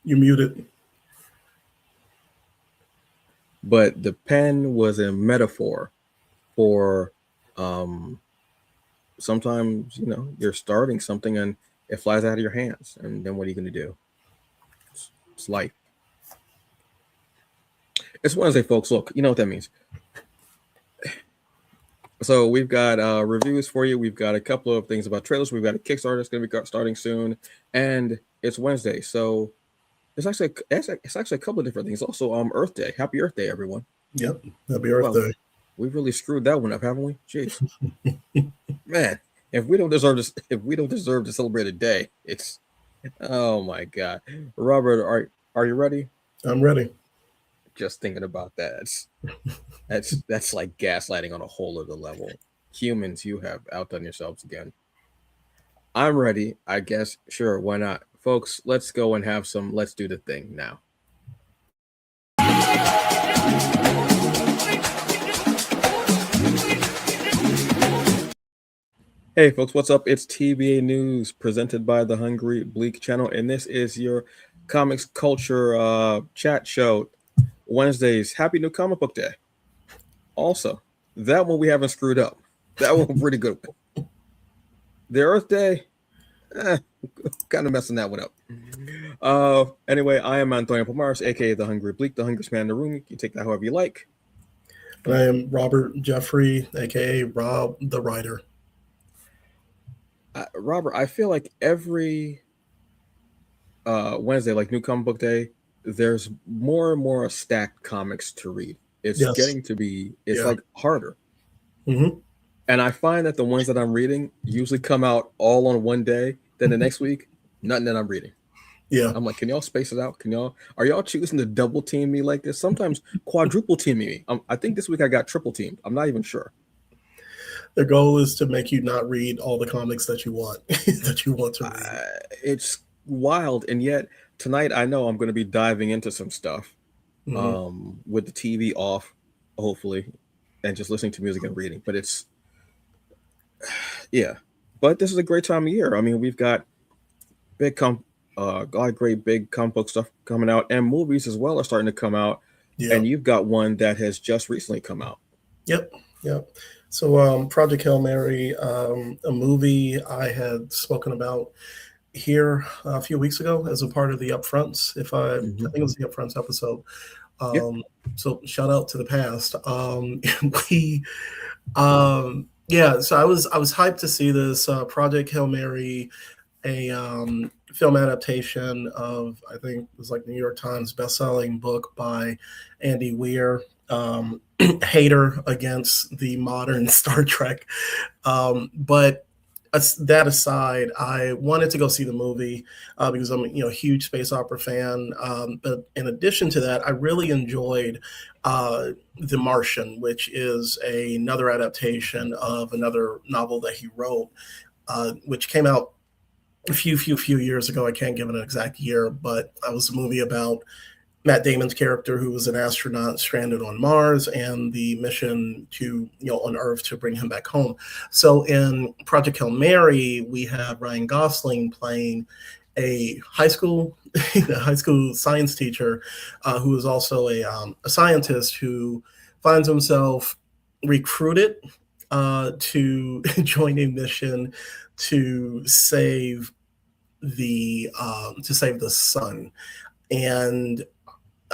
You're muted. But the pen was a metaphor for sometimes, you're starting something and it flies out of your hands. And then what are you going to do? It's life. It's Wednesday, folks. Look, you know what that means. So we've got reviews for you. We've got a couple of things about trailers. We've got a Kickstarter that's going to be starting soon. And it's Wednesday. So it's actually a couple of different things. Also, Earth Day. Happy Earth Day, everyone. Yep. Happy Earth Day. We've really screwed that one up, haven't we? Jeez. Man, if we don't deserve to celebrate a day, it's oh my God. Robert, are you ready? I'm ready. Just thinking about that. That's like gaslighting on a whole other level. Humans, you have outdone yourselves again. I'm ready, I guess. Sure, why not? Folks, let's go and have some Let's Do the Thing now. Hey folks, what's up? It's TBA News presented by the Hungry Bleak channel, and this is your comics culture chat show. Wednesdays, happy new comic book day. Also, that one we haven't screwed up. That one pretty good. The Earth Day, kind of messing that one up. Anyway, I am Antonio Pomares, aka the Hungry Bleak, the hungriest man in the room. You can take that however you like. And I am Robert Jeffrey, aka Rob the Writer. Robert, I feel like every Wednesday, like New Comic Book Day, there's more and more stacked comics to read. It's getting to be, like harder. Mm-hmm. And I find that the ones that I'm reading usually come out all on one day. Then the next week, nothing that I'm reading. Yeah. I'm like, can y'all space it out? Are y'all choosing to double team me like this? Sometimes quadruple team me. I think this week I got triple teamed. I'm not even sure. The goal is to make you not read all the comics that you want to read. It's wild, and yet tonight I know I'm going to be diving into some stuff with the TV off, hopefully, and just listening to music and reading. But it's But this is a great time of year. I mean, we've got great big comic book stuff coming out, and movies as well are starting to come out. Yeah. And you've got one that has just recently come out. Yep. So Project Hail Mary, a movie I had spoken about here a few weeks ago as a part of the Upfronts. I think it was the Upfronts episode. So shout out to the past. So I was hyped to see this Project Hail Mary, a film adaptation of, I think it was like New York Times bestselling book by Andy Weir. Hater against the modern Star Trek. But that aside, I wanted to go see the movie because I'm a huge space opera fan. But in addition to that, I really enjoyed The Martian, which is another adaptation of another novel that he wrote, which came out a few years ago. I can't give an exact year, but that was a movie about Matt Damon's character, who was an astronaut stranded on Mars, and the mission to, on Earth to bring him back home. So in Project Hail Mary, we have Ryan Gosling playing a high school science teacher who is also a scientist who finds himself recruited to join a mission to save the sun. And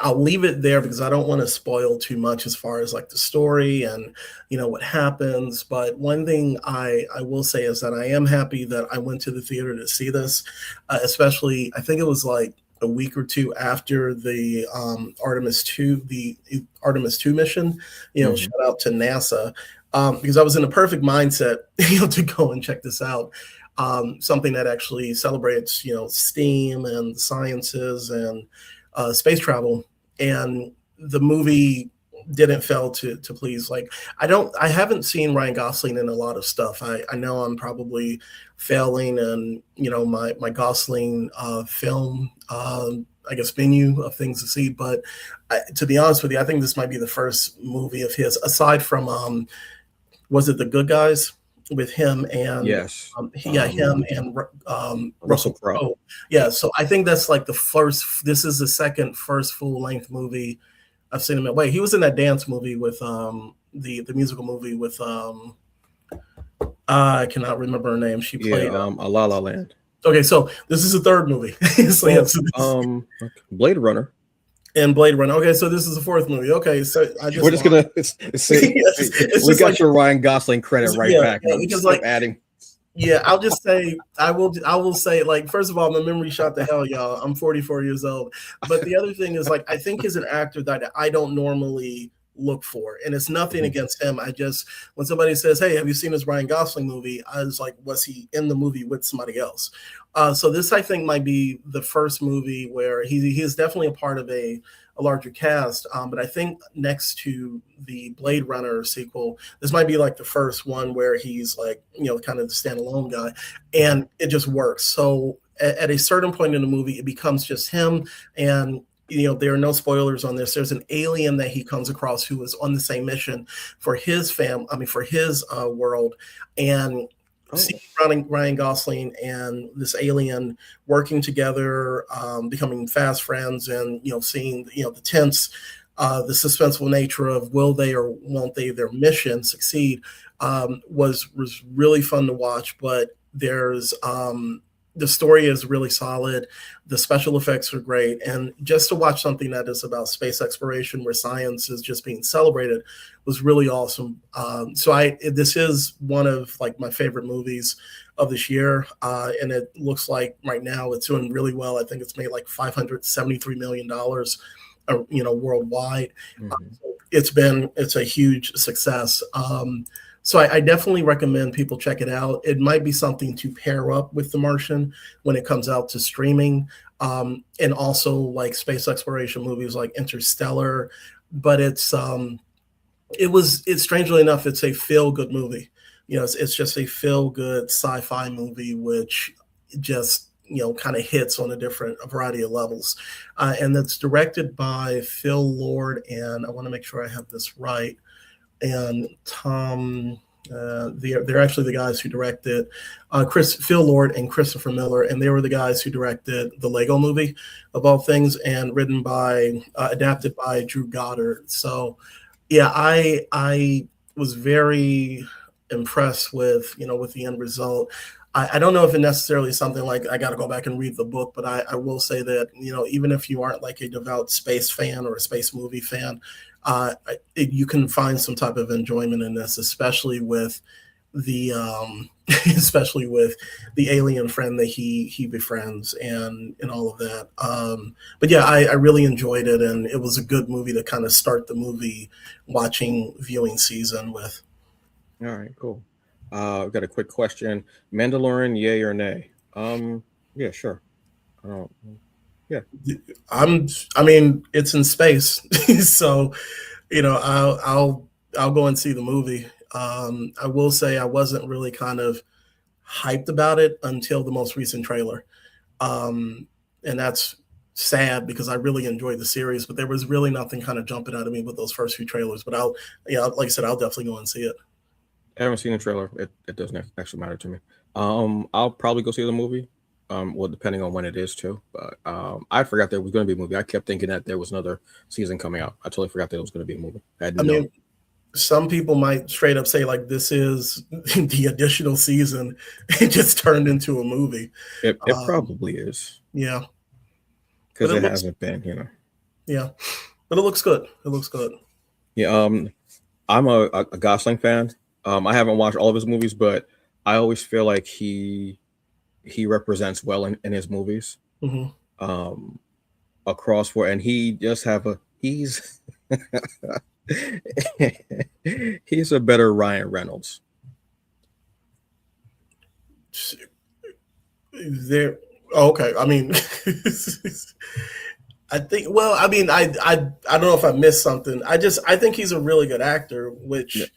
I'll leave it there because I don't want to spoil too much as far as like the story and what happens. But one thing I will say is that I am happy that I went to the theater to see this, especially I think it was like a week or two after the Artemis 2 mission. Shout out to NASA because I was in the perfect mindset to go and check this out. Something that actually celebrates STEAM and the sciences and space travel, and the movie didn't fail to please. Like I haven't seen Ryan Gosling in a lot of stuff. I know I'm probably failing and my Gosling film I guess menu of things to see, but to be honest with you, I think this might be the first movie of his aside from was it The Good Guys with him and Yes. him and Russell Russell Crowe. Crowe. Yeah, so I think that's like the first. This is the second first full length movie I've seen him in. Wait, he was in that dance movie with the musical movie with I cannot remember her name. She played A La La Land. Okay, so this is the third movie. So Blade Runner. And Blade Runner. Okay, so this is the fourth movie. Okay, so we're just gonna say we got your Ryan Gosling credit back. Because like adding. Yeah, I'll just say I will say, like, first of all, my memory shot to hell, y'all. I'm 44 years old. But the other thing is, like, I think he's an actor that I don't normally look for. And it's nothing against him. I just, when somebody says, hey, have you seen this Ryan Gosling movie? I was like, was he in the movie with somebody else? So this, I think, might be the first movie where he is definitely a part of a larger cast. But I think next to the Blade Runner sequel, this might be like the first one where he's like, kind of the standalone guy, and it just works. So at a certain point in the movie, it becomes just him, and there are no spoilers on this. There's an alien that he comes across who is on the same mission for his for his world, and seeing Ryan Gosling and this alien working together, becoming fast friends, and seeing the tense, the suspenseful nature of will they or won't they their mission succeed, was really fun to watch. But there's the story is really solid. The special effects are great. And just to watch something that is about space exploration where science is just being celebrated was really awesome. This is one of like my favorite movies of this year. And it looks like right now it's doing really well. I think it's made like $573 million, worldwide. It's a huge success. So I definitely recommend people check it out. It might be something to pair up with The Martian when it comes out to streaming, and also like space exploration movies like Interstellar. But it's strangely enough, it's a feel-good movie. It's just a feel-good sci-fi movie, which just kind of hits on a variety of levels, and it's directed by Phil Lord, and I want to make sure I have this right. And Tom, they're actually the guys who directed Phil Lord and Christopher Miller, and they were the guys who directed the Lego Movie, of all things, and adapted by Drew Goddard. So, yeah, I was very impressed with the end result. I don't know if it necessarily is something like I got to go back and read the book, but I will say that even if you aren't like a devout space fan or a space movie fan, you can find some type of enjoyment in this, especially with the alien friend that he befriends and all of that. But yeah, I really enjoyed it, and it was a good movie to kind of start the movie viewing season with. All right, cool. I've got a quick question. Mandalorian, yay or nay? Yeah, sure. Yeah. I mean, it's in space, so I'll go and see the movie. I will say I wasn't really kind of hyped about it until the most recent trailer, and that's sad because I really enjoyed the series, but there was really nothing kind of jumping out at me with those first few trailers. But like I said, I'll definitely go and see it. I haven't seen the trailer. It doesn't actually matter to me. I'll probably go see the movie. Well, depending on when it is too. But I forgot there was going to be a movie. I kept thinking that there was another season coming out. I totally forgot that it was going to be a movie. I mean, some people might straight up say like this is the additional season. It just turned into a movie. It probably is. Yeah. Because it hasn't been, Yeah, but it looks good. It looks good. Yeah. I'm a Gosling fan. I haven't watched all of his movies, but I always feel like he represents well in his movies. Across for, and he just he's he's a better Ryan Reynolds. Okay. I mean, I think. Well, I mean, I don't know if I missed something. I think he's a really good actor. Which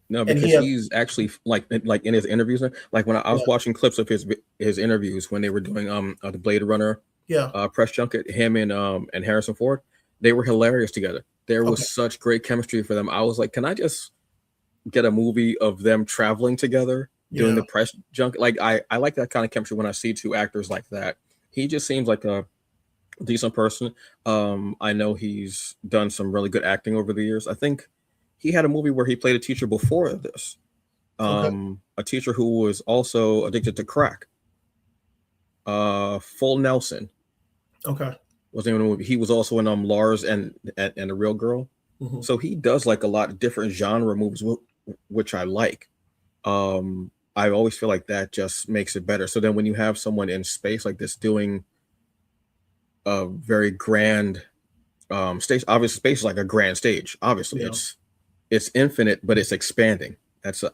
no, because he's actually like in his interviews. Like when I was watching clips of his interviews when they were doing the Blade Runner press junket, him and Harrison Ford, they were hilarious together. There was such great chemistry for them. I was like, can I just get a movie of them traveling together doing Yeah. the press junk. Like I like that kind of chemistry when I see two actors like that. He just seems like a decent person. I know he's done some really good acting over the years. I think he had a movie where he played a teacher before this. Okay. A teacher who was also addicted to crack. Full Nelson Okay. was the name of the movie. He was also in Lars and the Real Girl. Hmm. So he does like a lot of different genre movies, which I like. I always feel like that just makes it better. So then when you have someone in space like this doing a very grand stage, obviously space is like a grand stage. Obviously, Yeah. it's infinite, but it's expanding.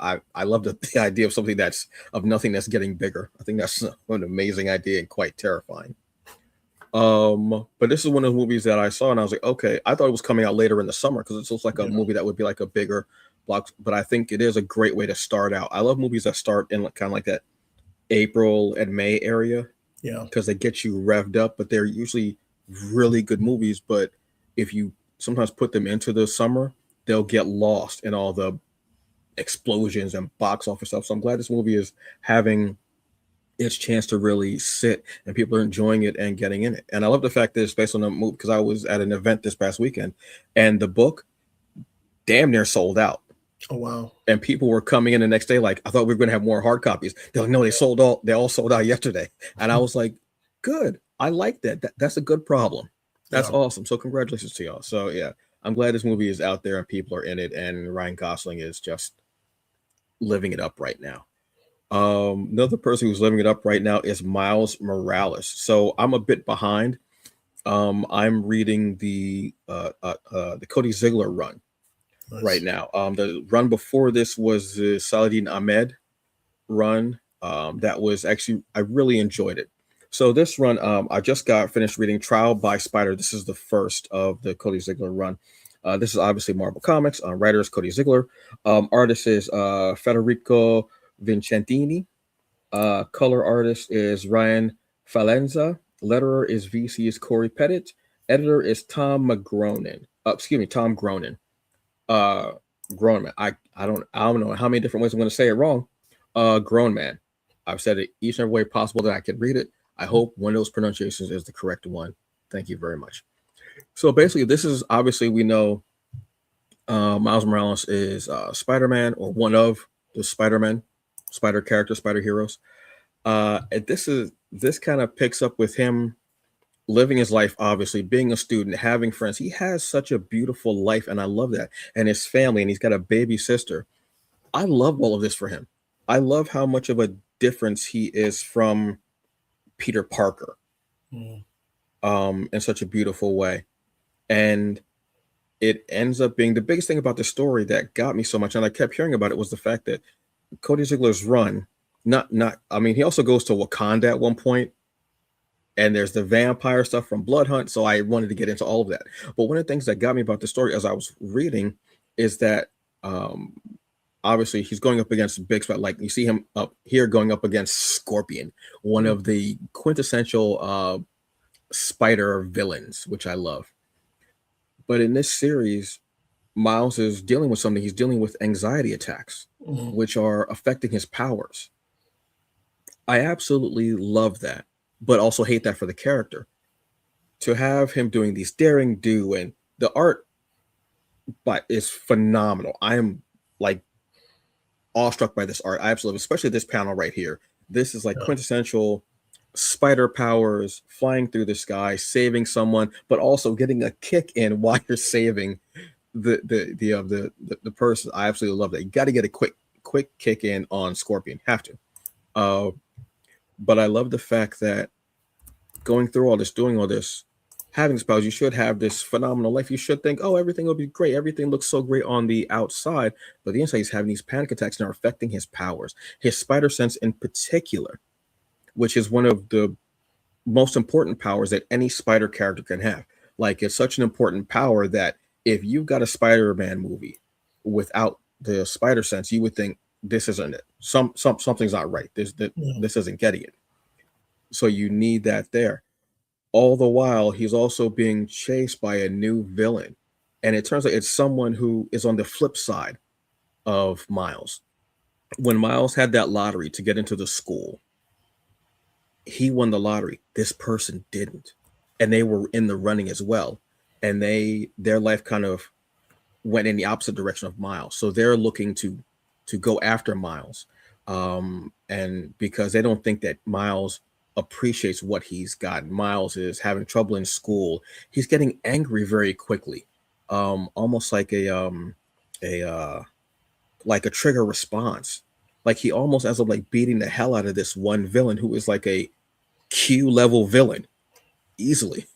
I love the idea of something that's of nothing that's getting bigger. I think that's an amazing idea and quite terrifying. But this is one of the movies that I saw and I was like, okay, I thought it was coming out later in the summer because it looks like a Yeah. movie that would be like a bigger block. But I think it is a great way to start out. I love movies that start in kind of like that April and May area Yeah. because they get you revved up, but they're usually really good movies. But if you sometimes put them into the summer, they'll get lost in all the explosions and box office stuff. So I'm glad this movie is having its chance to really sit and people are enjoying it and getting in it. And I love the fact that it's based on a movie because I was at an event this past weekend and the book damn near sold out. Oh wow. And people were coming in the next day like, I thought we were going to have more hard copies. They're like, no, they all sold out yesterday. And I was like, good. I like that's a good problem. That's Yeah. awesome. So congratulations to y'all. So yeah, I'm glad this movie is out there and people are in it and Ryan Gosling is just living it up right now. Another person who's living it up right now is Miles Morales. So I'm a bit behind. I'm reading the Cody Ziegler run right Nice. now. The run before this was the Saladin Ahmed run. That was actually I really enjoyed it. So this run, I just got finished reading Trial by Spider. This is the first of the Cody Ziegler run. This is obviously Marvel Comics. Writer is Cody Ziegler. Artist is Federico Vincentini. Color artist is Ryan Falenza. Letterer is VC's Corey Pettit. Editor is Tom McGronin. Tom Gronin. Uh, Grown man. I don't know how many different ways I'm going to say it wrong. Grown man. I've said it each and every way possible that I can read it. I hope one of those pronunciations is the correct one. Thank you very much. So basically, this is obviously we know Miles Morales is Spider-Man or one of the Spider-Men, Spider characters, Spider heroes. And this kind of picks up with him living his life, obviously being a student, having friends. He has such a beautiful life, and I love that. And his family, and he's got a baby sister. I love all of this for him. I love how much of a difference he is from Peter Parker, Mm. in such a beautiful way. And it ends up being the biggest thing about the story that got me so much, and I kept hearing about it was the fact that Cody Ziegler's run, not I mean, he also goes to Wakanda at one point, and there's the vampire stuff from Blood Hunt. So I wanted to get into all of that. But one of the things that got me about the story as I was reading is that obviously he's going up against big spot. Like you see him up here going up against Scorpion, one of the quintessential spider villains, which I love. But in this series, Miles is dealing with something. He's dealing with anxiety attacks, Mm. which are affecting his powers. I absolutely love that, but also hate that for the character. To have him doing these daring do and the art but is phenomenal. I am like awestruck by this art. I absolutely, especially this panel right here. This is like Yeah. quintessential spider powers flying through the sky, saving someone, but also getting a kick in while you're saving the person. I absolutely love that. You got to get a quick kick in on Scorpion. Have to. Uh, but I love the fact that going through all this, doing all this, having spells, you should have this phenomenal life. You should think, oh, everything will be great. Everything looks so great on the outside, but the inside he's having these panic attacks and are affecting his powers, his spider sense in particular, which is one of the most important powers that any spider character can have. Like it's such an important power that if you've got a Spider-Man movie without the spider sense, you would think this isn't it. Something's not right. Yeah. This isn't getting it. So you need that there. All the while, he's also being chased by a new villain. And it turns out it's someone who is on the flip side of Miles. when Miles had that lottery to get into the school, he won the lottery. This person didn't, and they were in the running as well, and their life kind of went in the opposite direction of Miles. So they're looking to go after Miles, and because they don't think that Miles appreciates what he's gotten. Miles is having trouble in school. He's getting angry very quickly, almost a like a trigger response. Like he almost ends up like beating the hell out of this one villain who is like a Q level villain easily,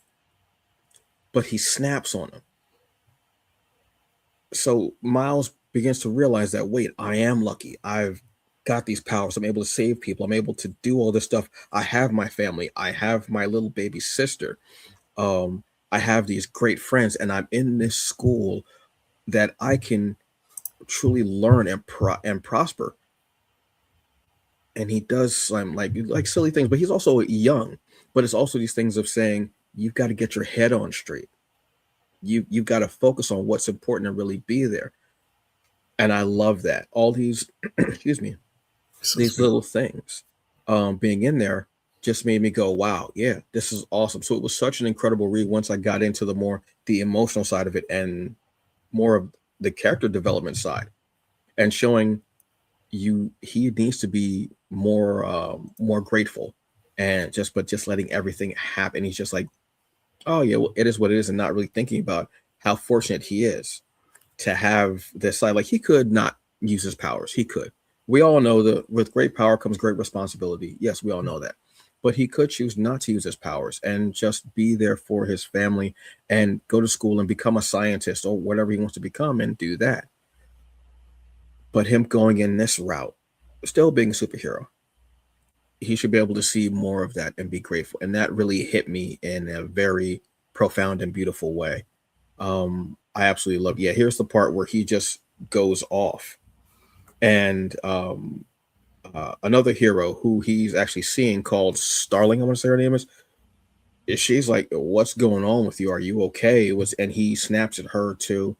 but he snaps on him. So Miles begins to realize that, wait, I am lucky. I've got these powers. I'm able to save people. I'm able to do all this stuff. I have my family. I have my little baby sister. Um, I have these great friends, and I'm in this school that I can truly learn and prosper. And he does some like silly things, but he's also young. But it's also these things of saying you've got to get your head on straight. You've got to focus on what's important and really be there. And I love that. All these excuse me, So these sweet. little things being in there just made me go, wow, yeah, this is awesome. So it was such an incredible read once I got into the emotional side of it and more of the character development side, and showing he needs to be more grateful, and just letting everything happen. He's just like, oh yeah, well, it is what it is, and not really thinking about how fortunate he is to have this side. Like he could not use his powers. He could. We all know that with great power comes great responsibility. Yes, we all know that. But he could choose not to use his powers and just be there for his family and go to school and become a scientist or whatever he wants to become and do that. But him going in this route, still being a superhero, he should be able to see more of that and be grateful. And that really hit me in a very profound and beautiful way. I absolutely love. Yeah, here's the part where he just goes off, and another hero who he's actually seeing called Starling, I want to say her name is. She's like, "What's going on with you? Are you okay?" It was, and he snaps at her too,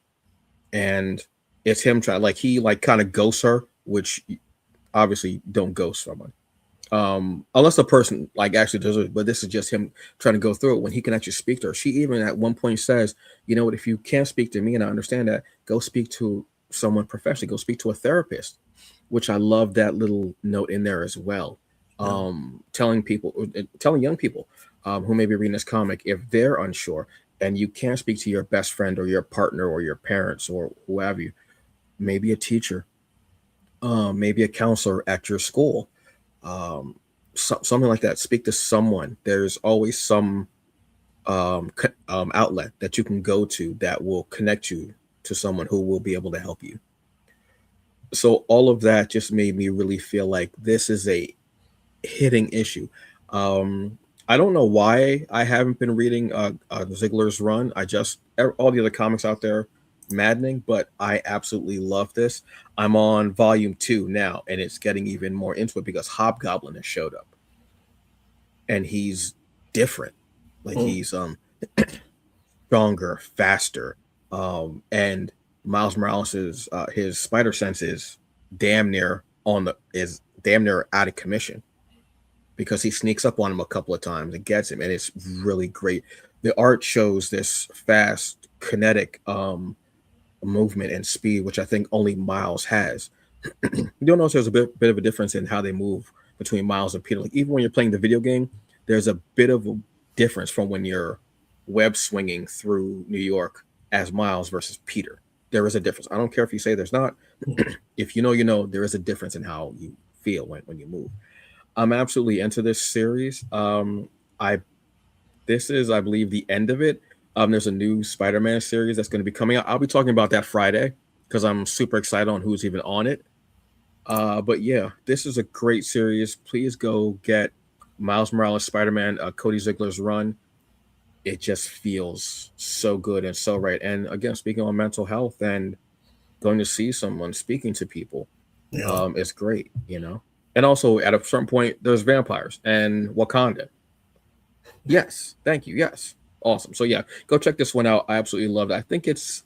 and it's him trying like he like kind of ghosts her, which obviously don't ghost someone unless the person like actually does it. But this is just him trying to go through it when he can actually speak to her. She even at one point says, "You know what? If you can't speak to me, and I understand that, go speak to someone professionally. Go speak to a therapist." Which I love that little note in there as well. Yeah. Telling people, telling young people who may be reading this comic if they're unsure and you can't speak to your best friend or your partner or your parents or who have you, maybe a teacher, maybe a counselor at your school, something like that. Speak to someone. There's always some outlet that you can go to that will connect you to someone who will be able to help you. So all of that just made me really feel like this is a hitting issue. Um, I don't know why I haven't been reading Ziegler's run. All the other comics out there, maddening, but I absolutely love this. I'm on volume 2 now, and it's getting even more into it because Hobgoblin has showed up, and he's different. Like Mm. he's stronger, faster, and Miles Morales' his spider sense is damn near out of commission because he sneaks up on him a couple of times and gets him, and it's really great. The art shows this fast, kinetic movement and speed, which I think only Miles has. You'll notice there's a bit of a difference in how they move between Miles and Peter. Like even when you're playing the video game, there's a bit of a difference from when you're web swinging through New York as Miles versus Peter. There is a difference. I don't care if you say there's not. If you know, you know, there is a difference in how you feel when you move. I'm absolutely into this series. I This is, I believe, the end of it. There's a new Spider-Man series that's going to be coming out. I'll be talking about that Friday because I'm super excited on who's even on it. But yeah, this is a great series. Please go get Miles Morales Spider-Man, Cody Ziegler's run. It just feels so good and so right. And again, speaking on mental health and going to see someone, speaking to people, Yeah. is great, you know. And also, at a certain point, there's vampires and Wakanda. Yes, thank you. Yes, awesome. So yeah, go check this one out. I absolutely loved it. I think it's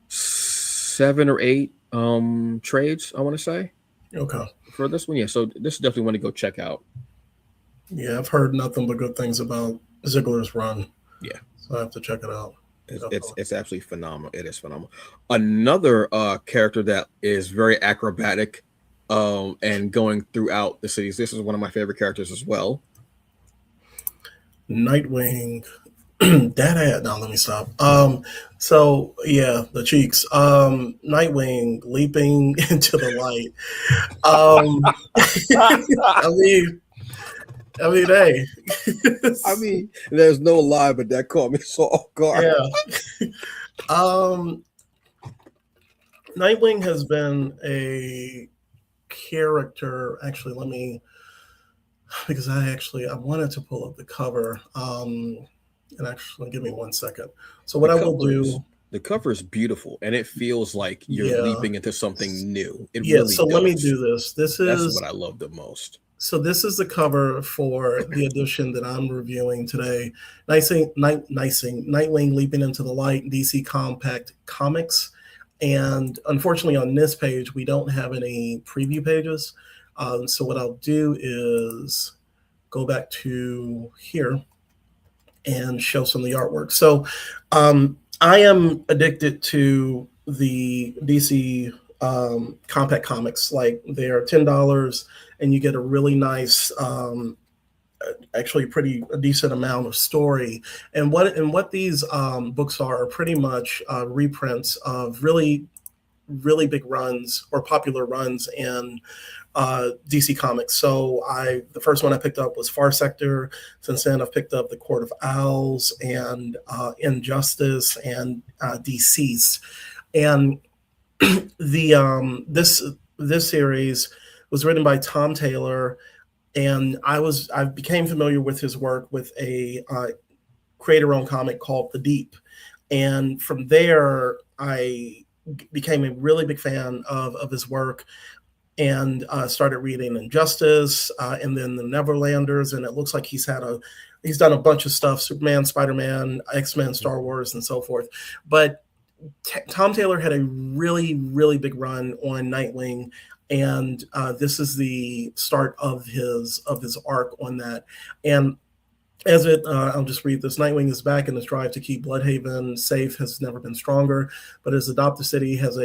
7 or 8 trades, I want to say, Okay. for this one. Yeah, so this is definitely one to go check out. Yeah, I've heard nothing but good things about Ziggler's run, Yeah. so I have to check it out. It's absolutely phenomenal. It is phenomenal. Another character that is very acrobatic and going throughout the cities. This is one of my favorite characters as well. Nightwing. That ad. No, let me stop. So yeah, the cheeks. Nightwing leaping into the light. I mean, hey. I mean, there's no lie, but that caught me so off guard. Yeah. Nightwing has been a character. Actually, let me, because I wanted to pull up the cover. And actually, give me 1 second. So what I will do. The cover is beautiful, and it feels like you're leaping into something new. It really so does. Let me do this. That's what I love the most. So this is the cover for the edition that I'm reviewing today. Nightwing leaping into the light, DC Compact Comics. And unfortunately, on this page, we don't have any preview pages. So what I'll do is go back to here and show some of the artwork. So I am addicted to the DC compact comics. Like, they're $10 and you get a really nice, actually a decent amount of story. And what these books are pretty much reprints of really big runs or popular runs in DC Comics. So the first one I picked up was Far Sector. Since then, I've picked up The Court of Owls and Injustice and Deceased. And this series was written by Tom Taylor, and I became familiar with his work with a creator-owned comic called The Deep, and from there I became a really big fan of his work, and started reading Injustice, and then The Neverlanders, and it looks like he's done a bunch of stuff: Superman, Spider-Man, X-Men, Star Wars, and so forth. But Tom Taylor had a really, really big run on Nightwing, and this is the start of his arc on that. And I'll just read this. Nightwing is back, and his drive to keep Bloodhaven safe has never been stronger. But his adopted city has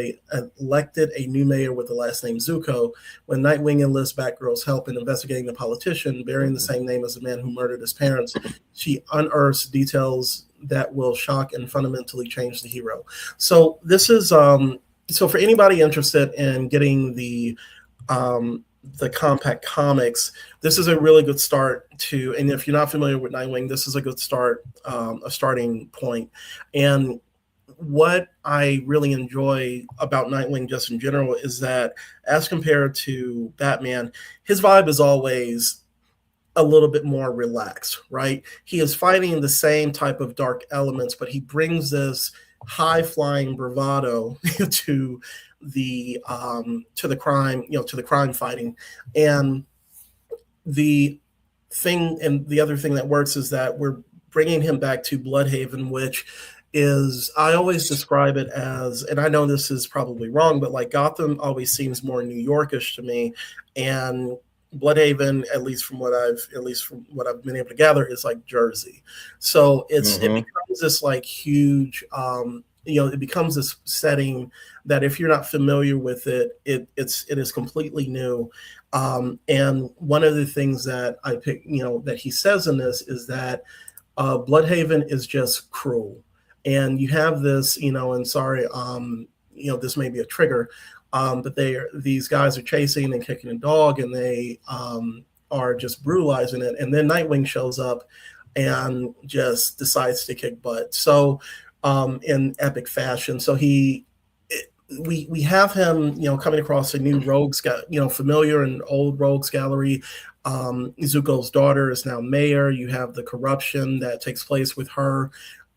elected a new mayor with the last name Zuko. When Nightwing enlists Batgirl's help in investigating a politician bearing the same name as the man who murdered his parents, she unearths details that will shock and fundamentally change the hero. So this is so for anybody interested in getting the compact comics, this is a really good start to. And if you're not familiar with Nightwing, this is a good start, a starting point. And what I really enjoy about Nightwing just in general is that, as compared to Batman, his vibe is always a little bit more relaxed, right? He is fighting the same type of dark elements, but he brings this high flying bravado to the crime fighting. And the other thing that works is that we're bringing him back to Bloodhaven, which is, I always describe it as, and I know this is probably wrong, but like Gotham always seems more New Yorkish to me, and Bloodhaven, at least from what I've been able to gather, is like Jersey. So it becomes this like huge, it becomes this setting that if you're not familiar with it, it is completely new. And one of the things that I pick, that he says in this is that Bloodhaven is just cruel, and you have this, and sorry, this may be a trigger. But these guys are chasing and kicking a dog, and they are just brutalizing it. And then Nightwing shows up and just decides to kick butt. So in epic fashion. So we have him, coming across a new rogues, familiar and old rogues gallery. Zuko's daughter is now mayor. You have the corruption that takes place with her,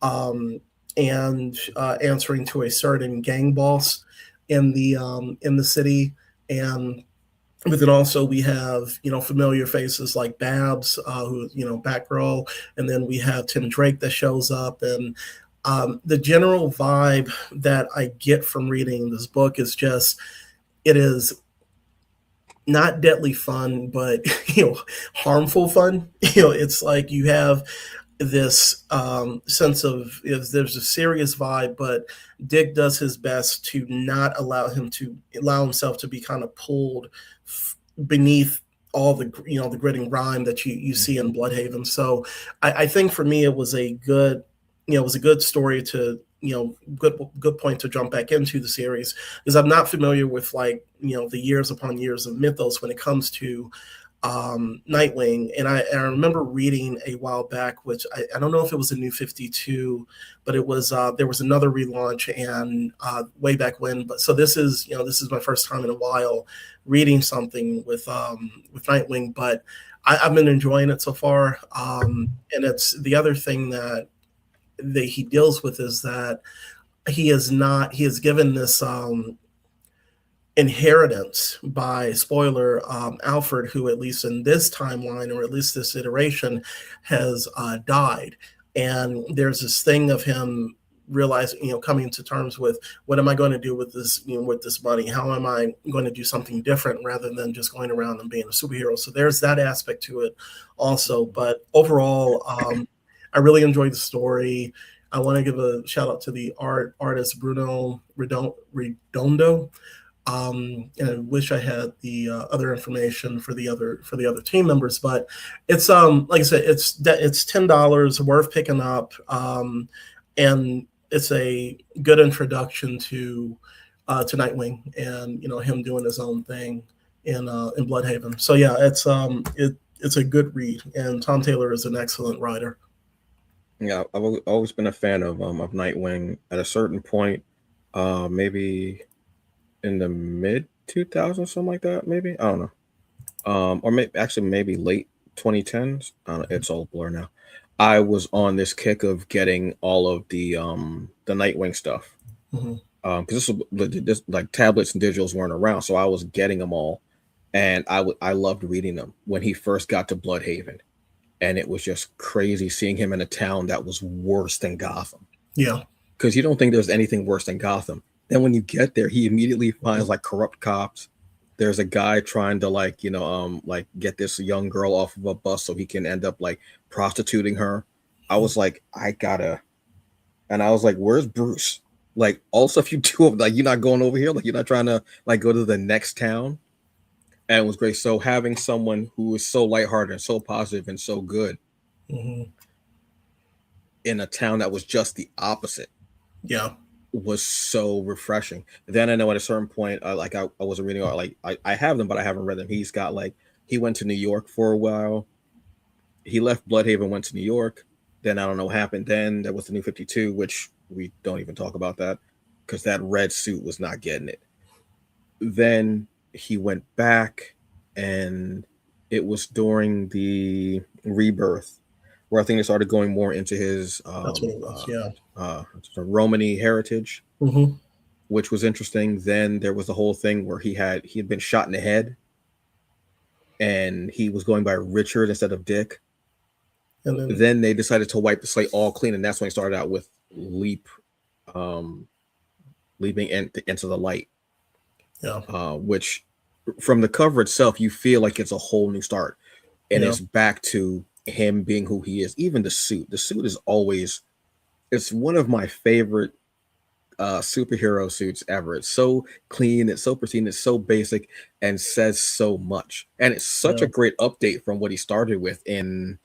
and answering to a certain gang boss in the city. But then also we have, familiar faces like Babs, who, Batgirl, and then we have Tim Drake that shows up, and The general vibe that I get from reading this book is just it is not deadly fun, but harmful fun. It's like you have this sense of there's a serious vibe, but Dick does his best to not allow himself to be kind of pulled beneath all the the grit and grime that you see in Bloodhaven. So I think for me it was a good it was a good story to good point to jump back into the series because I'm not familiar with like the years upon years of mythos when it comes to Nightwing, and I remember reading a while back, which I don't know if it was a New 52, but it was there was another relaunch and way back when. But so this is my first time in a while reading something with Nightwing, but I've been enjoying it so far. And it's the other thing that he deals with is that he has given this inheritance by spoiler Alfred, who at least in this timeline or at least this iteration has died, and there's this thing of him realizing coming to terms with what am I going to do with this with this money, how am I going to do something different rather than just going around and being a superhero. So there's that aspect to it also, but overall I really enjoyed the story. I want to give a shout out to the artist Bruno Redondo. And I wish I had the other information for the other team members, but it's like I said, it's $10 worth picking up, and it's a good introduction to Nightwing and him doing his own thing in Bloodhaven. So yeah, it's a good read, and Tom Taylor is an excellent writer. Yeah, I've always been a fan of Nightwing. At a certain point, maybe in the mid 2000s, something like that. Maybe I don't know. Or maybe late 2010s. I don't know, it's all blur now. I was on this kick of getting all of the Nightwing stuff. Mm-hmm. Because this like tablets and digitals weren't around, so I was getting them all, and I loved reading them when he first got to Bloodhaven, and it was just crazy seeing him in a town that was worse than Gotham. Yeah, because you don't think there's anything worse than Gotham. Then when you get there, he immediately finds like corrupt cops. There's a guy trying to like get this young girl off of a bus so he can end up like prostituting her. I was like, and I was like, where's Bruce? Like all stuff you do, like you're not going over here, like you're not trying to like go to the next town. And it was great. So having someone who is so lighthearted and so positive and so good mm-hmm. in a town that was just the opposite, yeah, was so refreshing. Then I know at a certain point, I wasn't reading, like I have them, but I haven't read them. He's got like he went to New York for a while. He left Bloodhaven, went to New York. Then I don't know what happened. Then there was the New 52, which we don't even talk about that because that red suit was not getting it. Then he went back, and it was during the Rebirth where I think they started going more into his that's what it was. Romany heritage, Mm-hmm. which was interesting. Then there was the whole thing where he had been shot in the head, and he was going by Richard instead of Dick. And then they decided to wipe the slate all clean, and that's when he started out with leaping into the light. Yeah. Which from the cover itself, you feel like it's a whole new start, and it's back to him being who he is. Even the suit is always, it's one of my favorite superhero suits ever. It's so clean, it's so pristine, it's so basic, and says so much. And it's such a great update from what he started with in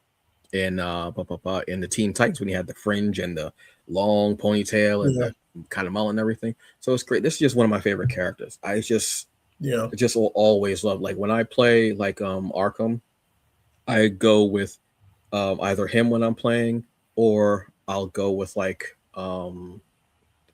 the Teen Titans when he had the fringe and the long ponytail and the kind of mullet and everything. So it's great. This is just one of my favorite characters. I just will always love, like when I play like Arkham, I go with either him when I'm playing, or I'll go with like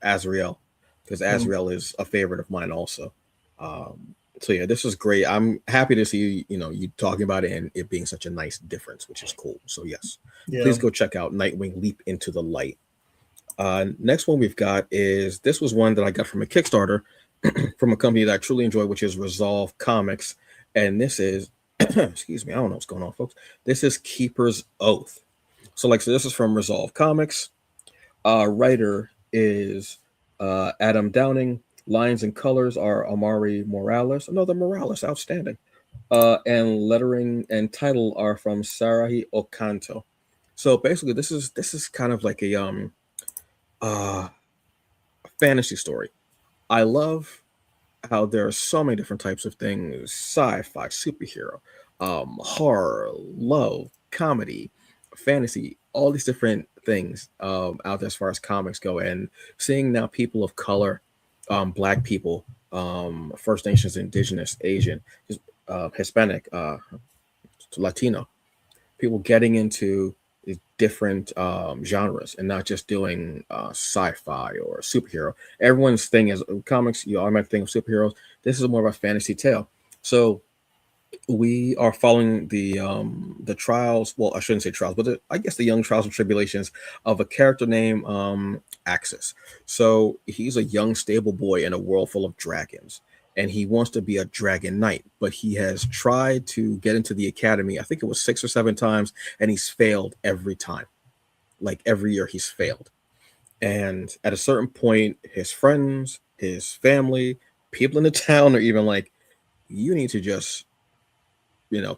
Azrael, because Azrael is a favorite of mine also. So yeah, this is great. I'm happy to see you talking about it and it being such a nice difference, which is cool. So yes, please go check out Nightwing Leap into the Light. Next one we've got is, this was one that I got from a Kickstarter from a company that I truly enjoy, which is Resolve Comics, and this is excuse me, I don't know what's going on, folks. This is Keeper's Oath. So this is from Resolve Comics. Writer is Adam Downing. Lines and colors are Amari Morales. Another Morales, outstanding. And lettering and title are from Sarahi Okanto. So basically, this is kind of like uh fantasy story. I love how there are so many different types of things: sci-fi, superhero, horror, love, comedy, fantasy, all these different things out there as far as comics go. And seeing now people of color, black people, First Nations, Indigenous, Asian, Hispanic, Latino, people getting into these different genres and not just doing sci-fi or superhero. Everyone's thing is comics. You automatically think of superheroes. This is more of a fantasy tale. So we are following the trials. Well, I shouldn't say trials, but I guess the young trials and tribulations of a character named Axis. So he's a young stable boy in a world full of dragons, and he wants to be a dragon knight. But he has tried to get into the academy. I think it was 6 or 7 times, and he's failed every time. Like every year, he's failed. And at a certain point, his friends, his family, people in the town are even like, "You need to just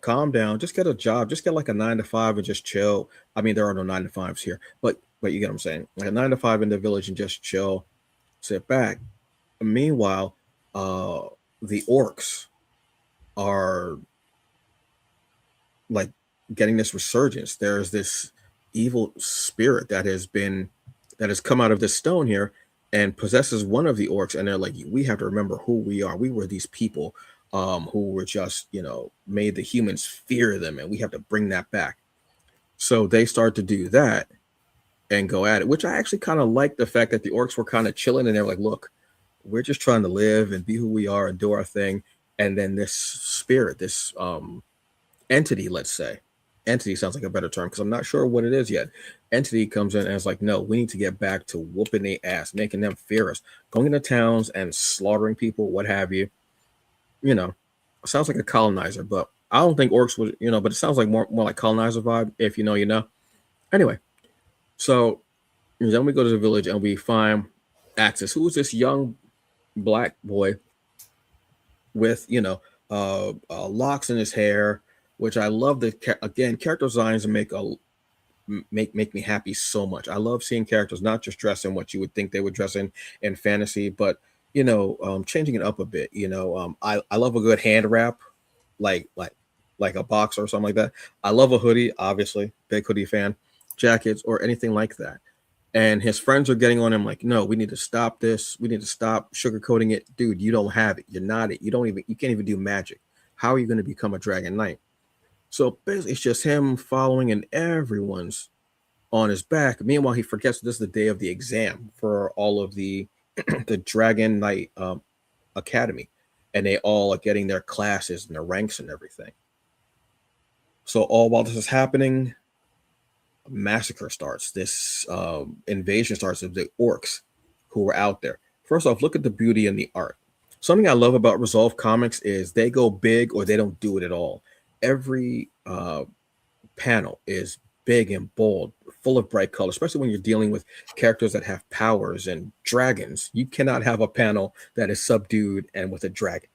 calm down. Just get a job. Just get like a 9 to 5 and just chill." I mean, there are no 9 to 5s here, but you get what I'm saying. Like a 9 to 5 in the village and just chill, sit back. Meanwhile, uh, the orcs are like getting this resurgence. There's this evil spirit that has come out of this stone here and possesses one of the orcs, and they're like, we have to remember who we are. We were these people who were just made the humans fear them, and we have to bring that back. So they start to do that and go at it, which I actually kind of like the fact that the orcs were kind of chilling and they're like, look, we're just trying to live and be who we are and do our thing. And then this spirit, this entity, let's say, entity sounds like a better term because I'm not sure what it is yet. Entity comes in and is like, no, we need to get back to whooping their ass, making them fear us, going into towns and slaughtering people, what have you. You know, sounds like a colonizer, but I don't think orcs would, but it sounds like more like colonizer vibe. If you know, you know. Anyway, so then we go to the village and we find Axis, who is this young black boy with locks in his hair, which I love. Again, character designs make me happy so much. I love seeing characters not just dress in what you would think they would dress in fantasy, but changing it up a bit. I love a good hand wrap, like like like a box or something like that. I love a hoodie, obviously, big hoodie fan, jackets or anything like that. And his friends are getting on him like, no, we need to stop this. We need to stop sugarcoating it, dude. You don't have it. You're not it. You can't even do magic. How are you going to become a dragon knight? So basically, it's just him following, and everyone's on his back. Meanwhile, he forgets this is the day of the exam for all of the the Dragon Knight Academy, and they all are getting their classes and their ranks and everything. So all while this is happening, a massacre starts. This invasion starts of the orcs who are out there. First off, look at the beauty in the art. Something I love about Resolve Comics is they go big or they don't do it at all. Every panel is big and bold, full of bright color, especially when you're dealing with characters that have powers and dragons. You cannot have a panel that is subdued and with a dragon.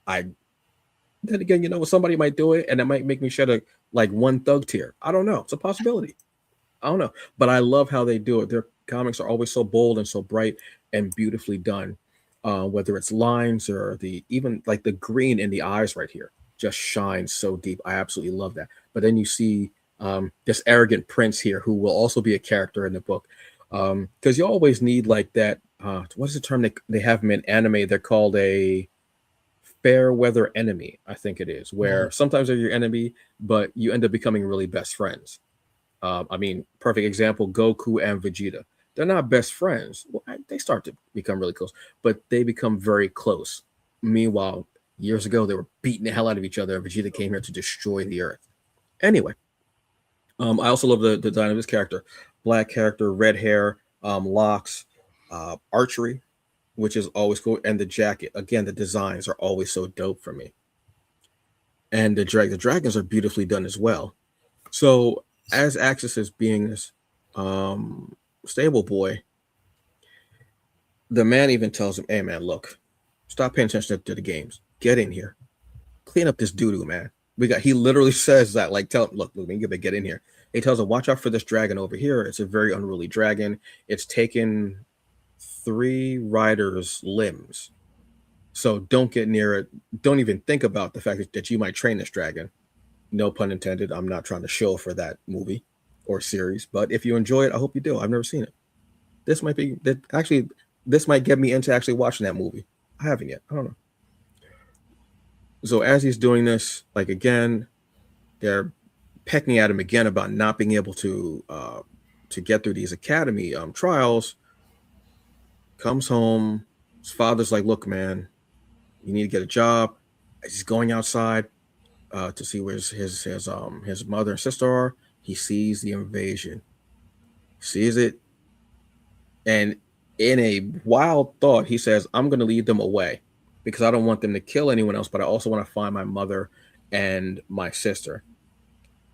I Then again, somebody might do it and it might make me shed a like one thug tear. I don't know. It's a possibility. I don't know. But I love how they do it. Their comics are always so bold and so bright and beautifully done. Whether it's lines or the even like the green in the eyes right here just shines so deep. I absolutely love that. But then you see this arrogant prince here who will also be a character in the book. Because you always need like that. What is the term they have them in anime? They're called a fair weather enemy, I think it is, where sometimes they're your enemy, but you end up becoming really best friends. I mean, perfect example: Goku and Vegeta. They're not best friends. Well, they start to become really close, but they become very close. Meanwhile, years ago, they were beating the hell out of each other. Vegeta came here to destroy the Earth. Anyway, I also love the design of this character: black character, red hair, locks, archery, which is always cool, and the jacket. Again, the designs are always so dope for me. And the dragons are beautifully done as well. So as Axis is being this stable boy. The man even tells him, "Hey, man, look, stop paying attention to the games. Get in here, clean up this doo doo, man. We got." He literally says that, like, tell him, look, man, you gotta get in here. He tells him, watch out for this dragon over here. It's a very unruly dragon. It's taken 3 riders' limbs. So don't get near it. Don't even think about the fact that you might train this dragon. No pun intended. I'm not trying to show for that movie or series, but if you enjoy it, I hope you do. I've never seen it. This might be that actually. This might get me into actually watching that movie. I haven't yet. I don't know. So as he's doing this, like again, they're pecking at him again about not being able to get through these academy trials. Comes home. His father's like, "Look, man, you need to get a job." He's going outside to see where his mother and sister are. He sees the invasion. Sees it, and in a wild thought, he says, "I'm going to lead them away because I don't want them to kill anyone else, but I also want to find my mother and my sister."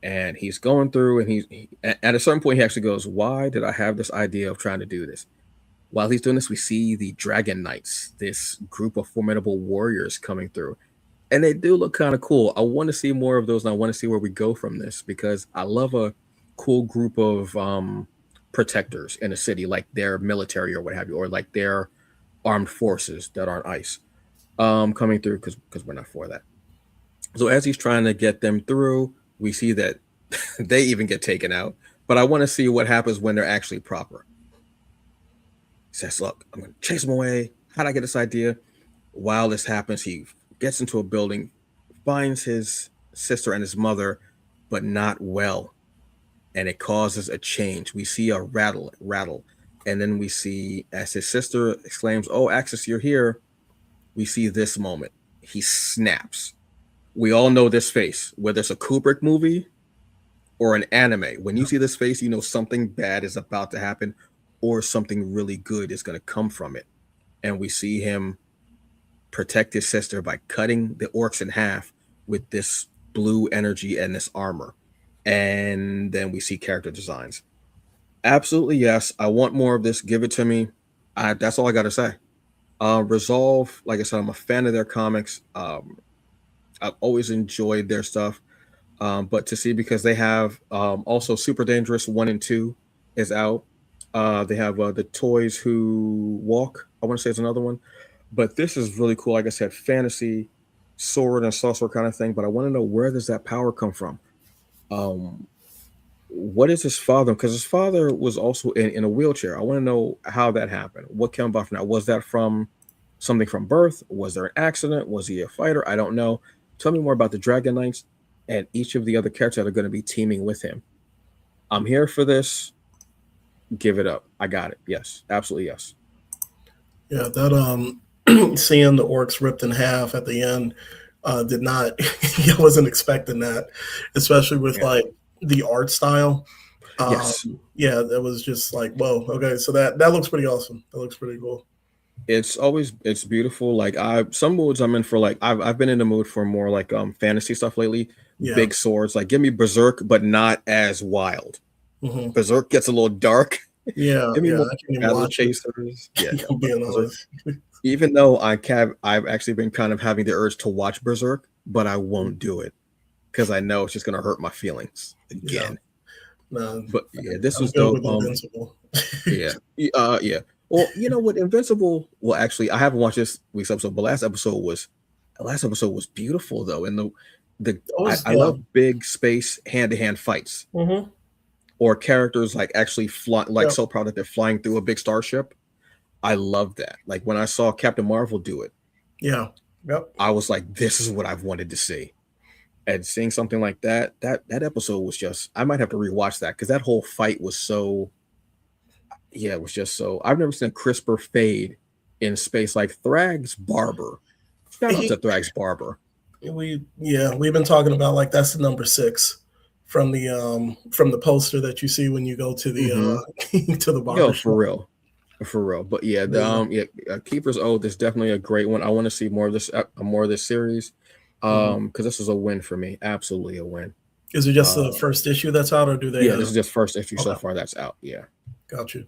And he's going through, and at a certain point, he actually goes, "Why did I have this idea of trying to do this?" While he's doing this, we see the Dragon Knights, this group of formidable warriors coming through. And they do look kind of cool. I want to see more of those, and I want to see where we go from this because I love a cool group of protectors in a city, like their military or what have you, or like their armed forces that aren't ice coming through because we're not for that. So as he's trying to get them through, we see that they even get taken out. But I want to see what happens when they're actually proper. He says, "Look, I'm going to chase them away. How'd I get this idea?" While this happens, he gets into a building, finds his sister and his mother, but not well. And it causes a change. We see a rattle, and then we see as his sister exclaims, "Oh, Axis, you're here." We see this moment. He snaps. We all know this face, whether it's a Kubrick movie or an anime. When you see this face, you know something bad is about to happen or something really good is going to come from it. And we see him protect his sister by cutting the orcs in half with this blue energy and this armor. And then we see character designs. Absolutely, yes. I want more of this. Give it to me. That's all I got to say. Resolve, like I said, I'm a fan of their comics. I've always enjoyed their stuff. But to see, because they have also Super Dangerous 1 and 2 is out. They have the Toys Who Walk, I want to say is another one. But this is really cool. Like I said, fantasy, sword and sorcerer kind of thing. But I want to know, where does that power come from? What is his father? Because his father was also in a wheelchair. I want to know how that happened. What came about from that? Was that from something from birth? Was there an accident? Was he a fighter? I don't know. Tell me more about the Dragon Knights and each of the other characters that are going to be teaming with him. I'm here for this. Give it up. I got it. Yes, absolutely yes. Yeah, that seeing the orcs ripped in half at the end did not. I wasn't expecting that, especially with like the art style. Yes. Yeah, that was just like, whoa. Okay, so that looks pretty awesome. That looks pretty cool. It's beautiful. Like some moods I'm in for, like I've been in the mood for more like fantasy stuff lately. Yeah. Big swords, like give me Berserk, but not as wild. Mm-hmm. Berserk gets a little dark. Yeah, Give me more I can battle watch chasers. Yeah, being honest. Even though I've actually been kind of having the urge to watch Berserk, but I won't do it because I know it's just gonna hurt my feelings again. Yeah. No, but yeah, this was dope. Invincible. Yeah. Well, you know what, Invincible. Well, actually, I haven't watched this week's episode, but last episode was beautiful though, and I love big space hand-to-hand fights. Mm-hmm. Or characters like actually fly, like so proud that they're flying through a big starship. I love that. Like when I saw Captain Marvel do it. Yeah. Yep. I was like, this is what I've wanted to see. And seeing something like that episode was just, I might have to rewatch that because that whole fight was so, it was just so, I've never seen a crisper fade in space like Thrag's barber. Shout out to Thrag's barber. We've been talking about like that's the number 6 from the poster that you see when you go to the to the barber. Yo, for real. But yeah, Keeper's Oath is definitely a great one. I want to see more of this series because this is a win for me. Absolutely a win. Is it just the first issue that's out, or do they? Yeah, this is just first issue so far that's out. Yeah. Got you.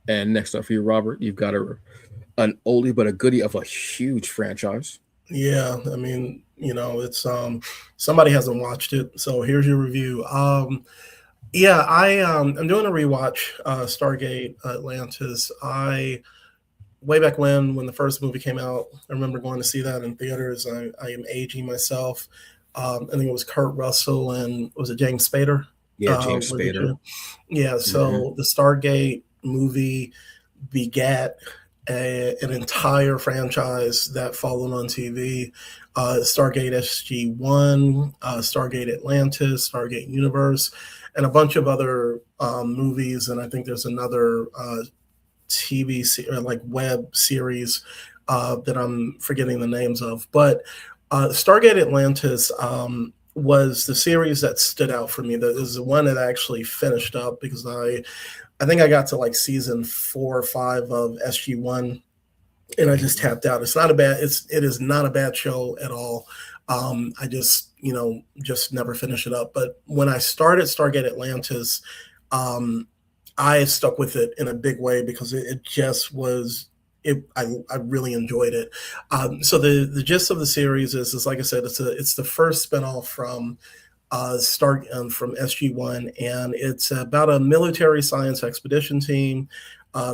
And next up for you, Robert, you've got an oldie but a goodie of a huge franchise. Yeah, I mean, it's somebody hasn't watched it, so here's your review. Yeah, I'm doing a rewatch, Stargate Atlantis. I way back when the first movie came out, I remember going to see that in theaters. I am aging myself. I think it was Kurt Russell and was it James Spader? Yeah, James Were the Spader. two? Yeah, Mm-hmm. so the Stargate movie begat an entire franchise that followed on TV. Stargate SG-1, Stargate Atlantis, Stargate Universe, and a bunch of other movies. And I think there's another TV or like web series that I'm forgetting the names of. But Stargate Atlantis was the series that stood out for me. That is the one that I actually finished up because I think I got to like season 4 or 5 of SG-1 and I just tapped out. It is not a bad show at all. I just just never finish it up. But when I started Stargate Atlantis, um, I stuck with it in a big way because it just was it. I really enjoyed it. So the gist of the series is like I said, it's the first spinoff from SG-1, and it's about a military science expedition team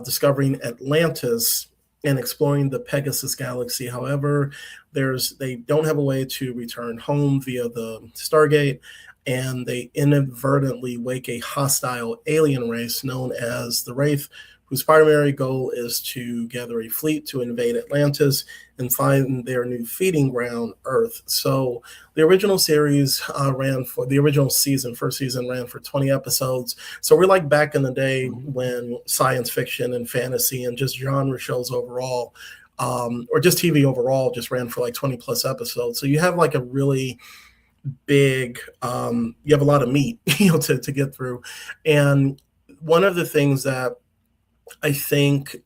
discovering Atlantis and exploring the Pegasus galaxy. However, they don't have a way to return home via the Stargate, and they inadvertently wake a hostile alien race known as the Wraith, whose primary goal is to gather a fleet to invade Atlantis and find their new feeding ground, Earth. So the original series the original season, first season ran for 20 episodes. So we're like back in the day when science fiction and fantasy and just genre shows overall, or just TV overall, just ran for like 20 plus episodes. So you have like a really big, you have a lot of meat, to get through. And one of the things that I think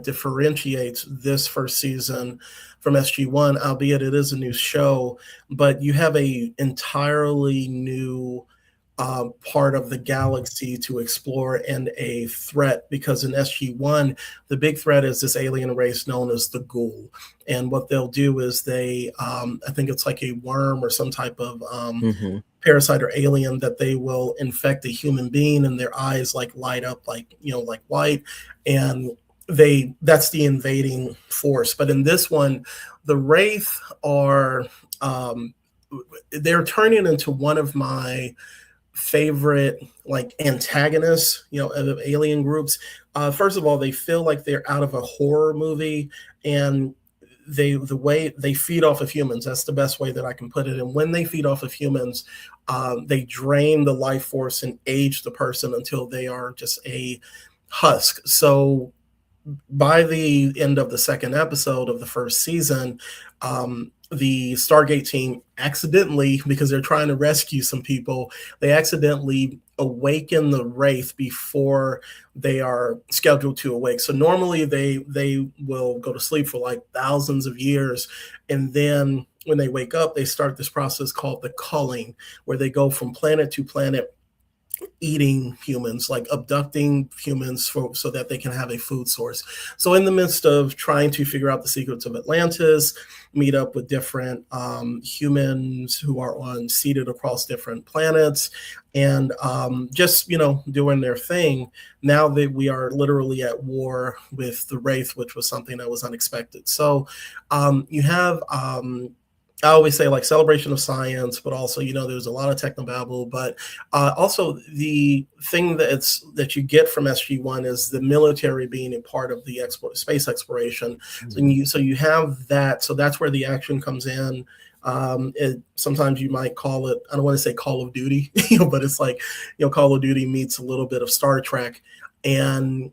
differentiates this first season from SG-1, albeit it is a new show, but you have a entirely new part of the galaxy to explore and a threat, because in SG-1, the big threat is this alien race known as the Ghoul. And what they'll do is I think it's like a worm or some type of Mm-hmm. parasite or alien that they will infect a human being, and their eyes like light up like like white, and that's the invading force. But in this one, the Wraith are they're turning into one of my favorite like antagonists, of alien groups. First of all, they feel like they're out of a horror movie, and the way they feed off of humans, that's the best way that I can put it. And when they feed off of humans, they drain the life force and age the person until they are just a husk. So by the end of the second episode of the first season, the Stargate team accidentally, because they're trying to rescue some people, they accidentally awaken the Wraith before they are scheduled to awake. So normally they will go to sleep for like thousands of years, and then when they wake up, they start this process called the culling, where they go from planet to planet eating humans, like abducting humans so that they can have a food source. So in the midst of trying to figure out the secrets of Atlantis, meet up with different humans who are seated across different planets, and just doing their thing. Now that we are literally at war with the Wraith, which was something that was unexpected. So you have I always say like celebration of science, but also, there's a lot of technobabble, but also the thing that you get from SG-1 is the military being a part of the space exploration. Mm-hmm. So you have that. So that's where the action comes in. Sometimes you might call it, I don't want to say Call of Duty, but it's like, Call of Duty meets a little bit of Star Trek. And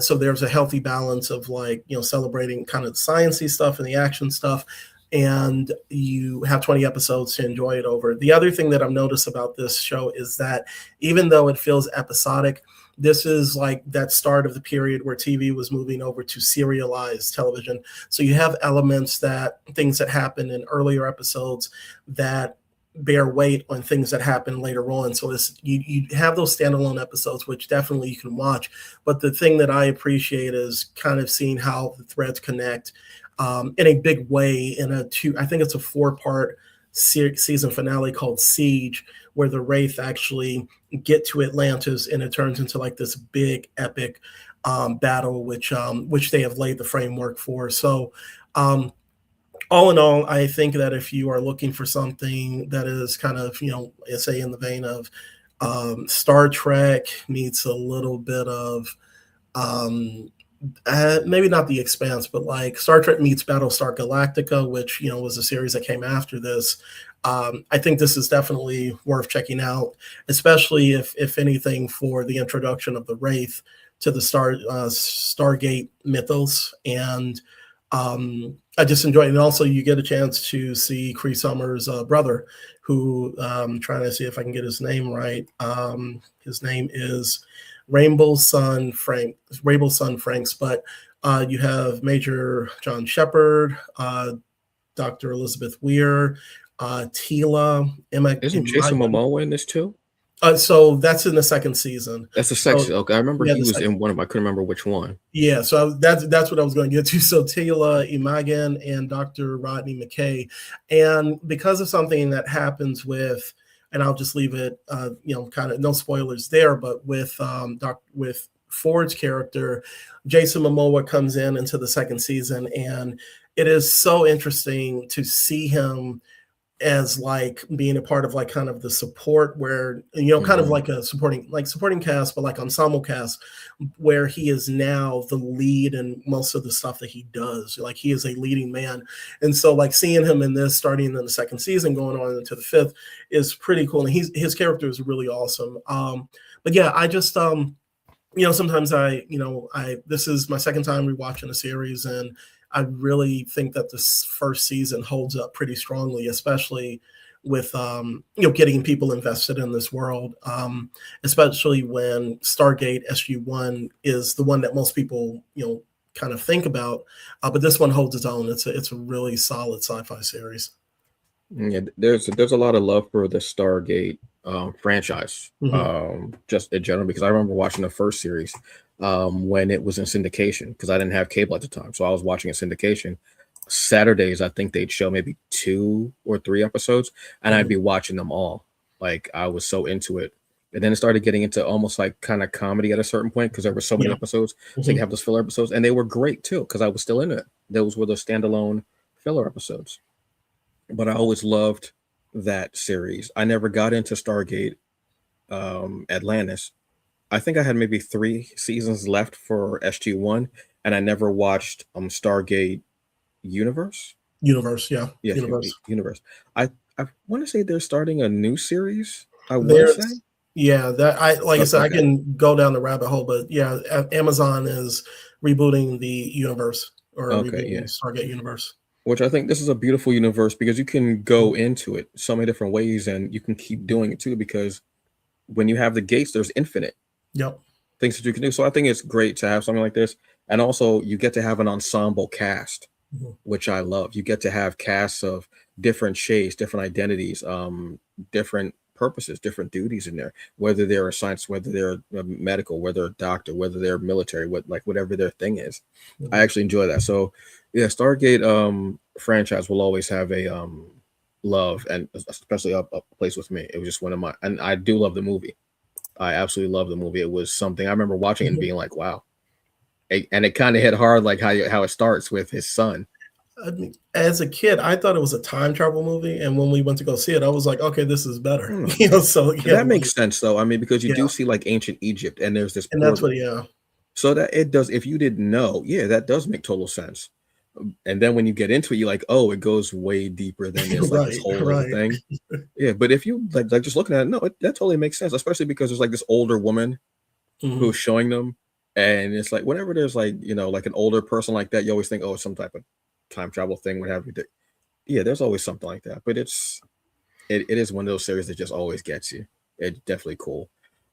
so there's a healthy balance of like, celebrating kind of the sciencey stuff and the action stuff, and you have 20 episodes to enjoy it over. The other thing that I've noticed about this show is that even though it feels episodic, this is like that start of the period where TV was moving over to serialized television. So you have things that happen in earlier episodes that bear weight on things that happen later on. So it's you have those standalone episodes, which definitely you can watch. But the thing that I appreciate is kind of seeing how the threads connect in a big way in I think it's a 4-part season finale called Siege, where the Wraith actually get to Atlantis and it turns into like this big epic battle, which they have laid the framework for. So all in all, I think that if you are looking for something that is kind of, say in the vein of Star Trek meets a little bit of maybe not The Expanse, but like Star Trek meets Battlestar Galactica, which was a series that came after this. I think this is definitely worth checking out, especially if anything, for the introduction of the Wraith to the Stargate mythos. And I just enjoy it. And also you get a chance to see Cree Summers' brother, who I'm trying to see if I can get his name right. His name is Rainbow Sun Franks, but you have Major John Shepard, Dr. Elizabeth Weir, Tila, Emma. Isn't Jason Momoa in this too? So that's in the second season. That's the second. Okay, I remember he was in one of them. I couldn't remember which one. Yeah, so that's what I was going to get to. So Tila Imogen and Dr. Rodney McKay, and because of something that happens with, and I'll just leave it, kind of no spoilers there, but with Ford's character, Jason Momoa comes into the second season, and it is so interesting to see him as like being a part of like kind of the support where kind of like a supporting cast, but like ensemble cast, where he is now the lead in most of the stuff that he does. Like he is a leading man, and so like seeing him in this starting in the second season going on into the fifth is pretty cool, and his character is really awesome. But yeah, I just sometimes this is my second time rewatching a series, and I really think that this first season holds up pretty strongly, especially with getting people invested in this world, especially when Stargate SG-1 is the one that most people kind of think about, but this one holds its own. It's a really solid sci-fi series. Yeah, there's a lot of love for the Stargate franchise, just in general, because I remember watching the first series when it was in syndication, because I didn't have cable at the time, so I was watching a syndication. Saturdays, I think they'd show maybe 2 or 3 episodes, and I'd be watching them all. Like I was so into it, and then it started getting into almost like kind of comedy at a certain point, because there were so many episodes, so you have those filler episodes, and they were great too, because I was still in it. Those were the standalone filler episodes. But I always loved that series. I never got into Stargate Atlantis. I think I had maybe 3 seasons left for SG-1, and I never watched Stargate Universe. Universe. I want to say they're starting a new series. I want to say. Yeah, I said, I can go down the rabbit hole, but yeah, Amazon is rebooting the universe, or rebooting Stargate Universe. Which I think this is a beautiful universe, because you can go into it so many different ways, and you can keep doing it too, because when you have the gates, there's infinite things that you can do. So I think it's great to have something like this. And also you get to have an ensemble cast, which I love. You get to have casts of different shades, different identities, different purposes, different duties in there, whether they're a science, whether they're a medical, whether they're a doctor, whether they're military, whatever their thing is. I actually enjoy that. So yeah, Stargate franchise will always have a love, and especially a place with me. It was just one of my, and I do love the movie. I absolutely love the movie. It was something I remember watching and being like, wow. And it kind of hit hard, like how it starts with his son. I mean, as a kid, I thought it was a time travel movie, and when we went to go see it, I was like, okay, this is better. So that makes sense, though. I mean, because you do see like ancient Egypt, and there's this, and that's what, so that it does. If you didn't know, that does make total sense. And then when you get into it, you're like, oh, it goes way deeper than this, like this whole other thing. Yeah, but if you like just looking at it, no, that totally makes sense, especially because there's like this older woman who's showing them, and it's like whenever there's like like an older person like that, you always think, oh, it's some type of time travel thing, what have you. Yeah, there's always something like that, but it is one of those series that just always gets you. It's definitely cool.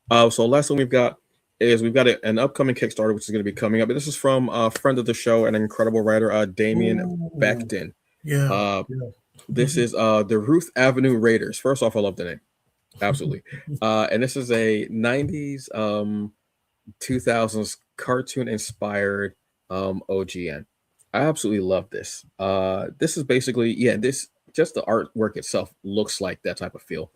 So last one we've got an upcoming Kickstarter, which is going to be coming up. And this is from a friend of the show, an incredible writer, Damien Becton. This is the Ruth Avenue Raiders. First off, I love the name. Absolutely. And this is a 90s 2000s cartoon inspired OGN. I absolutely love this. This is basically, yeah, this just the artwork itself looks like that type of feel.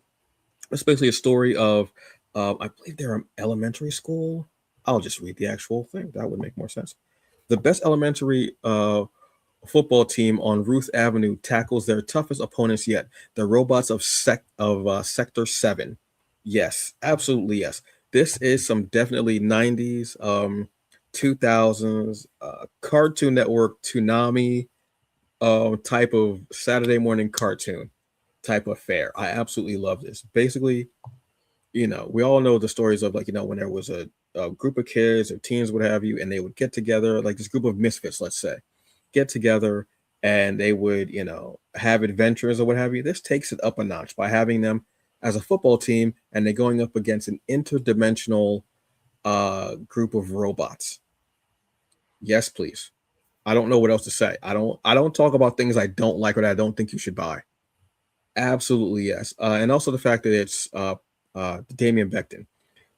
It's basically a story of, I believe they're in elementary school. I'll just read the actual thing. That would make more sense. The best elementary football team on Ruth Avenue tackles their toughest opponents yet, the robots of Sector 7. Yes, absolutely yes. This is some definitely 90s, 2000s Cartoon Network Toonami type of Saturday morning cartoon type of fare. I absolutely love this. Basically, we all know the stories of, like, when there was a group of kids or teens, what have you, and they would get together, like this group of misfits, let's say, get together and they would, have adventures or what have you. This takes it up a notch by having them as a football team and they're going up against an interdimensional group of robots. Yes, please. I don't know what else to say. I don't talk about things I don't like or that I don't think you should buy. Absolutely yes. And also the fact that it's Damian Becton.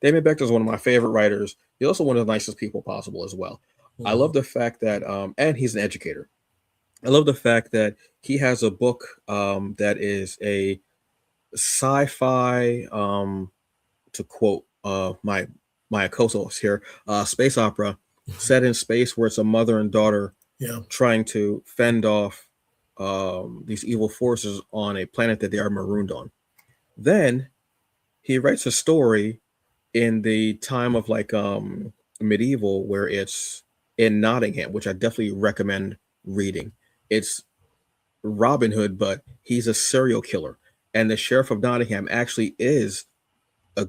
Damian Becton is one of my favorite writers. He's also one of the nicest people possible as well. I love the fact that, and he's an educator. I love the fact that he has a book that is a sci-fi, to quote my co-host here, space opera set in space where it's a mother and daughter trying to fend off these evil forces on a planet that they are marooned on. Then he writes a story in the time of, like, medieval, where it's in Nottingham, which I definitely recommend reading. It's Robin Hood, but he's a serial killer, and the sheriff of Nottingham actually is a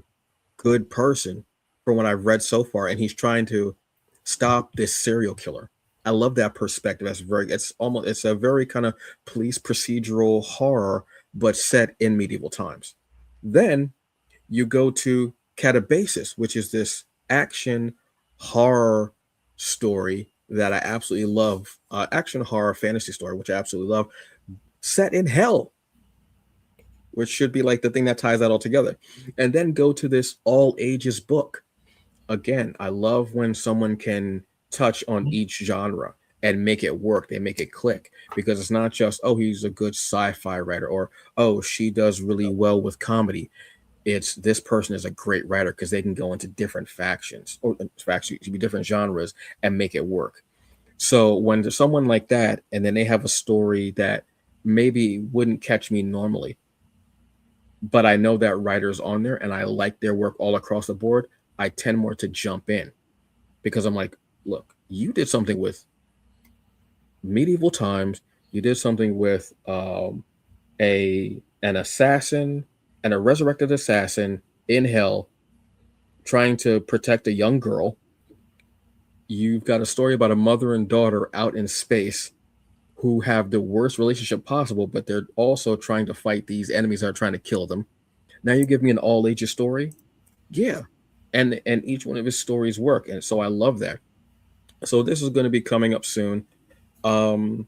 good person from what I've read so far, and he's trying to stop this serial killer. I love that perspective. It's a very kind of police procedural horror, but set in medieval times. Then you go to Catabasis, which is this action horror story that I absolutely love. Action horror fantasy story, which I absolutely love, set in hell, which should be like the thing that ties that all together. And then go to this all ages book. Again, I love when someone can touch on each genre and make it work. They make it click, because it's not just, oh, he's a good sci-fi writer, or, oh, she does really well with comedy. It's, this person is a great writer because they can go into different factions, or factions, different genres, and make it work. So when there's someone like that, and then they have a story that maybe wouldn't catch me normally, but I know that writer's on there and I like their work all across the board, I tend more to jump in, because I'm like, look, you did something with medieval times. You did something with an assassin and a resurrected assassin in hell trying to protect a young girl. You've got a story about a mother and daughter out in space who have the worst relationship possible, but they're also trying to fight these enemies that are trying to kill them. Now you give me an all ages story. Yeah. And each one of his stories work. And so I love that. So this is going to be coming up soon. I'm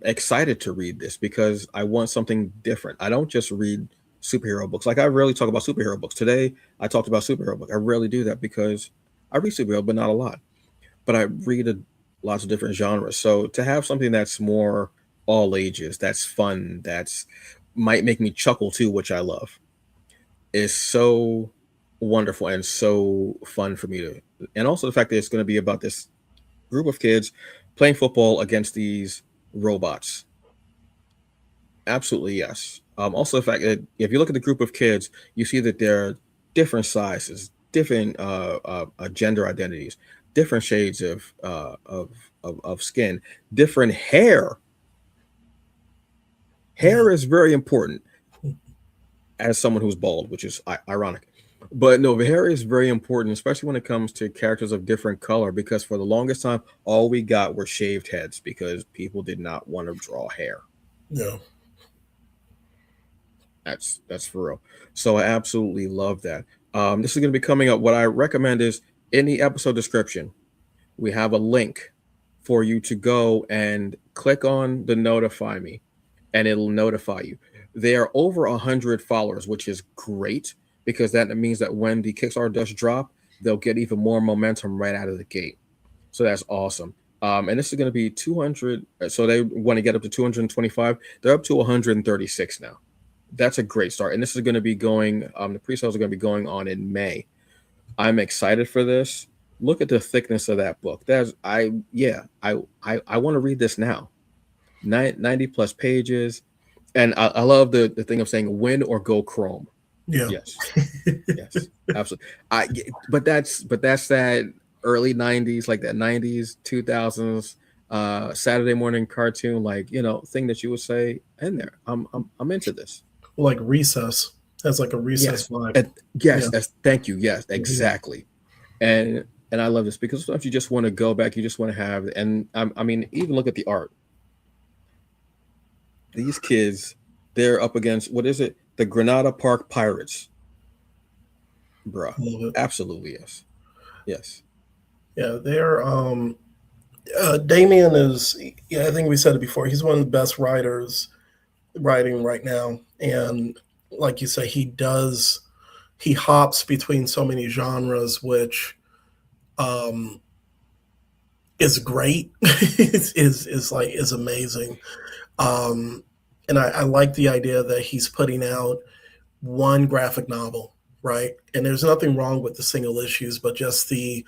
excited to read this because I want something different. I don't just read superhero books. Like, I rarely talk about superhero books. Today I talked about superhero book. I rarely do that because I read superhero, but not a lot. But I read lots of different genres. So to have something that's more all ages, that's fun, that's might make me chuckle too, which I love, is so wonderful and so fun for me to. And also the fact that it's going to be about this group of kids playing football against these robots. Absolutely yes. Also the fact that if you look at the group of kids, you see that they're different sizes, different gender identities, different shades of skin, different hair. Hair is very important, as someone who's bald, which is ironic. But no, the hair is very important, especially when it comes to characters of different color, because for the longest time, all we got were shaved heads because people did not want to draw hair. Yeah. That's for real. So I absolutely love that. This is going to be coming up. What I recommend is, in the episode description, we have a link for you to go and click on the notify me. and it'll notify you. They are over 100 followers, which is great because that means that when the Kickstarter does drop, they'll get even more momentum right out of the gate. So that's awesome. And this is going to be 200. So they want to get up to 225. They're up to 136 now. That's a great start. And this is going to be going, the pre-sales are going to be going on in May. I'm excited for this. Look at the thickness of that book. I want to read this now. 90 plus pages. And I love the thing of saying win or go Chrome. Yeah. Yes. Yes. Absolutely. But that's that early 90s, like that 90s, 2000s, Saturday morning cartoon, like, thing that you would say in there. I'm into this. Like Recess. That's like a Recess vibe. Yes. Yeah. Thank you. Yes, exactly. And I love this because sometimes you just want to go back, you just want to have, and I mean, even look at the art. These kids, they're up against, what is it? The Granada Park Pirates. Bruh. Absolutely, yes. Yes. Yeah, they're Damien is, I think we said it before, he's one of the best writers writing right now. And like you say, he hops between so many genres, which is great. is amazing. And I like the idea that he's putting out one graphic novel, right? And there's nothing wrong with the single issues, but just the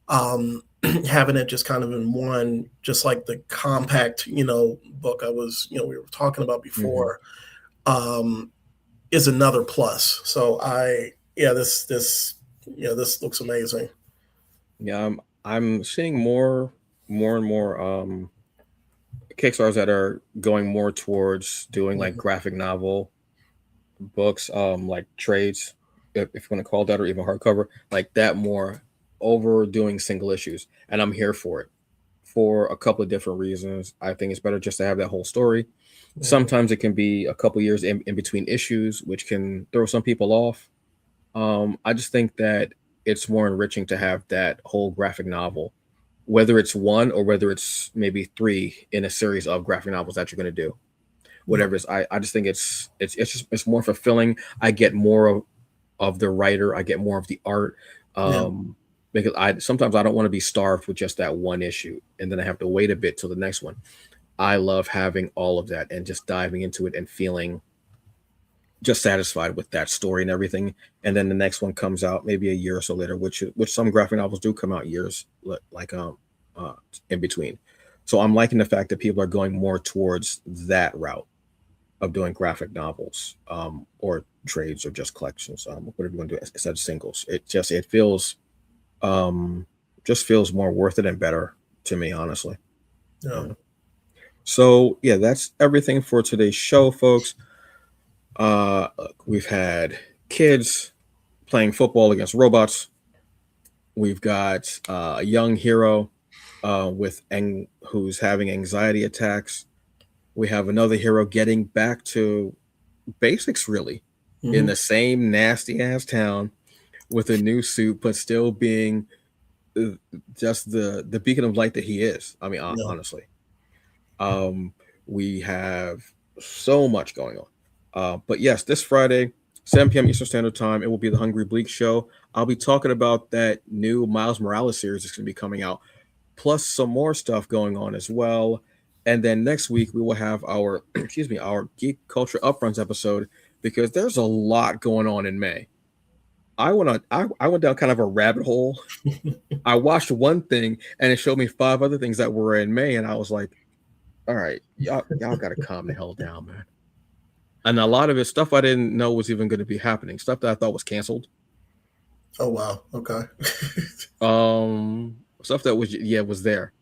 having it just kind of in one, just like the compact, book I was, we were talking about before, is another plus. So this looks amazing. Yeah, I'm seeing more and more Kickstarters that are going more towards doing like graphic novel books, like trades, if you want to call that, or even hardcover, like that, more overdoing single issues. And I'm here for it for a couple of different reasons. I think it's better just to have that whole story. Sometimes it can be a couple years in between issues, which can throw some people off. I just think that it's more enriching to have that whole graphic novel, whether it's one or whether it's maybe three in a series of graphic novels that you're going to do. Whatever it is, I just think it's more fulfilling. I get more of the writer, I get more of the art. Because sometimes I don't want to be starved with just that one issue and then I have to wait a bit till the next one. I love having all of that and just diving into it and feeling just satisfied with that story and everything. And then the next one comes out maybe a year or so later, which some graphic novels do come out years like in between. So I'm liking the fact that people are going more towards that route of doing graphic novels, or trades, or just collections, whatever you want to do instead of singles. It feels just feels more worth it and better to me, honestly. Yeah. So yeah, that's everything for today's show, folks. We've had kids playing football against robots. We've got a young hero who's having anxiety attacks. We have another hero getting back to basics, really, in the same nasty ass town with a new suit, but still being just the beacon of light that he is. I mean, honestly, we have so much going on. But yes, this Friday, 7 p.m. Eastern Standard Time, it will be the Hungry Bleak Show. I'll be talking about that new Miles Morales series that's going to be coming out, plus some more stuff going on as well. And then next week we will have our our Geek Culture Upfronts episode, because there's a lot going on in May. I went down kind of a rabbit hole. I watched one thing and it showed me 5 other things that were in May, and I was like, all right, y'all got to calm the hell down, man. And a lot of it stuff I didn't know was even going to be happening, stuff that I thought was canceled. Oh wow, okay. Stuff that was there.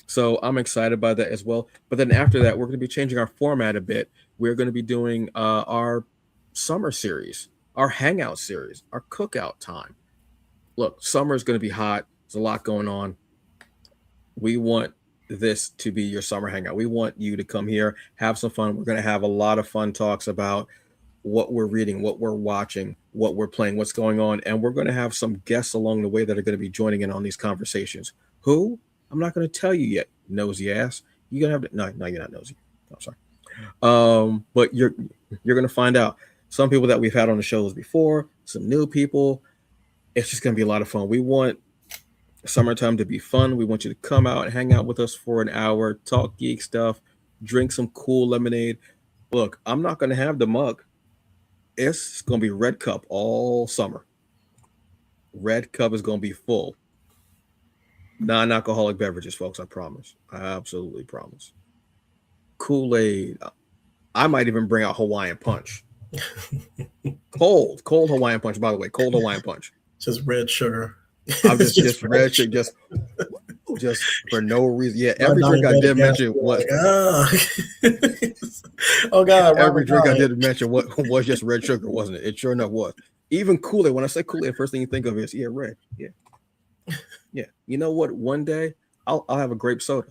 So I'm excited by that as well. But then after that, we're going to be changing our format a bit. We're going to be doing our summer series, our hangout series, our cookout time. Look, summer is going to be hot. There's a lot going on. We want this to be your summer hangout. We want you to come here, have some fun. We're going to have a lot of fun talks about what we're reading, what we're watching, what we're playing, what's going on. And we're going to have some guests along the way that are going to be joining in on these conversations. Who? I'm not going to tell you yet, nosy ass. You're going to have to, no, you're not nosy. I'm sorry. But you're gonna find out some people that we've had on the shows before, some new people. It's just gonna be a lot of fun. We want summertime to be fun. We want you to come out and hang out with us for an hour, talk geek stuff, drink some cool lemonade. Look, I'm not gonna have the mug. It's gonna be red cup all summer. Red cup is gonna be full. Non-alcoholic beverages, folks. I promise. I absolutely promise. Kool-Aid. I might even bring out Hawaiian punch. Cold Hawaiian punch. By the way, cold Hawaiian punch. Just red sugar. I'm just red sugar, just for no reason. Yeah, every drink I did mention was. Oh God! Every drink I did mention was just red sugar, wasn't it? It sure enough was. Even Kool-Aid. When I say Kool-Aid, first thing you think of is red. Yeah. You know what? One day I'll have a grape soda.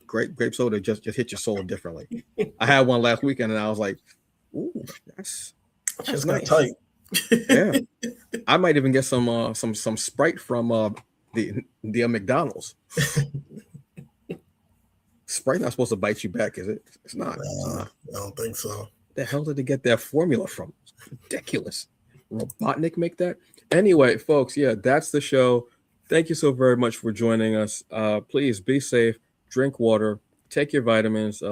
Grape soda just hit your soul differently. I had one last weekend and I was like, ooh, that's nice. Tight. Yeah. I might even get some Sprite from the McDonald's. Sprite not supposed to bite you back, is it? It's not. I don't think so. The hell did they get that formula from? It's ridiculous. Robotnik make that? Anyway, folks, yeah, that's the show. Thank you so very much for joining us. Please be safe, drink water, take your vitamins,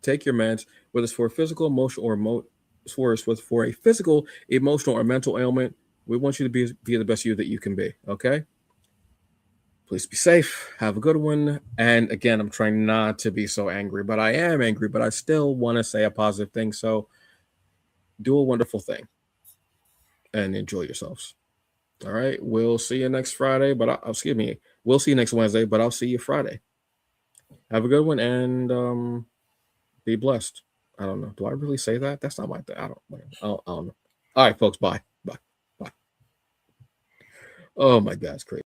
take your meds, whether it's for a physical, emotional, or for a physical, emotional, or mental ailment. We want you to be the best you that you can be. Okay. Please be safe. Have a good one. And again, I'm trying not to be so angry, but I am angry, but I still want to say a positive thing. So do a wonderful thing and enjoy yourselves. All right. We'll see you next Friday, but excuse me. We'll see you next Wednesday, but I'll see you Friday. Have a good one and be blessed. I don't know. Do I really say that? That's not my thing. I don't know. All right, folks. Bye. Bye. Oh my God, it's crazy.